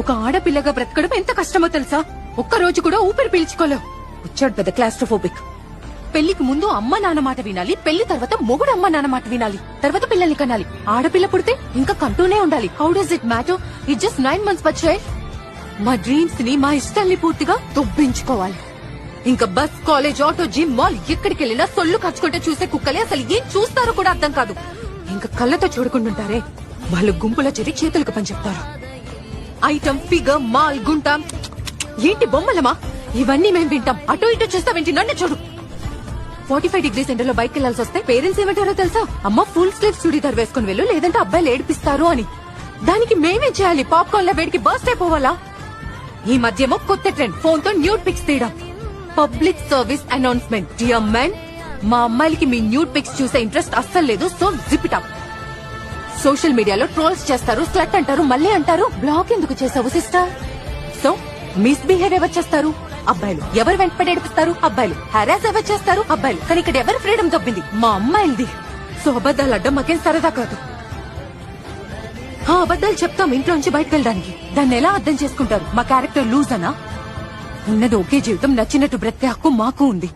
ఒక ఆడపిల్లగా బ్రతకడం ఎంత కష్టమో తెలుసా? ఒక్క రోజు కూడా ఊపిరి పీల్చుకోలేవు. వచ్చాడు పెద్ద క్లాస్ట్రోఫోబిక్. పెళ్లికి ముందు అమ్మ నాన్న మాట వినాలి, పెళ్లి తర్వాత మొగుడు అమ్మ నాన్న మాట వినాలి, తర్వాత పిల్లల్ని కనాలి. ఆడపిల్ల పుడితే ఇంకా కంటూనే ఉండాలి. How does it matter? It just 9 months బచ్చాయి. మా డ్రీమ్స్ ని, మా ఇష్టాల్ని పూర్తిగా దొబ్బించుకోవాలి. ఇంకా bus, college, auto, gym, mall ఎక్కడికి వెళ్ళినా సొల్లు ఖర్చుకుంటే చూసే కుక్కలే అసలు ఏం చూస్తారో కూడా అర్థం కాదు. ఇంకా కళ్ళతో చూడకుంటుంటారే, వాళ్ళు గుంపులో చేరి చేతులకు పని చెప్తారు. ఐటమ్, ఫిగర్, మాల్, గుంట, ఏంటి బొమ్మలమా? ఇవన్నీ మేము వింటాం. అటో ఇటో చూస్తావేంటి? నన్ను చూడు. 45 degrees ఎండలో బైక్ వెళ్లాల్సి వస్తే పేరెంట్స్ ఏమంటారో తెలుసా? అమ్మ ఫుల్ స్లీవ్స్ చుడీదార్ వేసుకుని వెళ్ళు, లేదంటే అబ్బాయిలు ఏడిపిస్తారు అని. దానికి మేమే చేయాలి? పాప్కార్న్ లా వేడికి బర్స్ట్ అయిపోవాలా? ఈ మధ్యేమో కొత్త ట్రెండ్, ఫోన్ తో న్యూడ్ పిక్స్ తీయడం. Public service announcement, dear men, మా అమ్మాయిలకి మీ న్యూడ్ పిక్స్ చూసే ఇంట్రెస్ట్ అస్సలు లేదు. So zip it up. Social మీడియాలో ట్రోల్స్ చేస్తారు, స్లట్ అంటారు, మళ్ళీ అంటారు బ్లాక్ ఎందుకు చేసావు సిస్టర్? సో మిస్బిహేవ్ ఎవరు చేస్తారు? అబ్బాయిలు. ఎవరు వెంటపడి ఏడిపిస్తారు? అబ్బాయిలు. హెరాస్ ఎవరు చేస్తారు? అబ్బాయిలు. కానీ ఇక్కడ ఎవరు ఫ్రీడమ్ దొబ్బింది? మా అమ్మాయిలది. సో అబద్దాలు అడ్డం మాకేం సరదా కాదు. అబద్దాలు చెప్తాం ఇంట్లోంచి బయటకు వెళ్ళడానికి. దాన్ని ఎలా అర్థం చేసుకుంటారు? మా క్యారెక్టర్ లూజ్ అనా? ఉన్నది ఒకే జీవితం, నచ్చినట్టు బ్రతికే హక్కు మాకు ఉంది.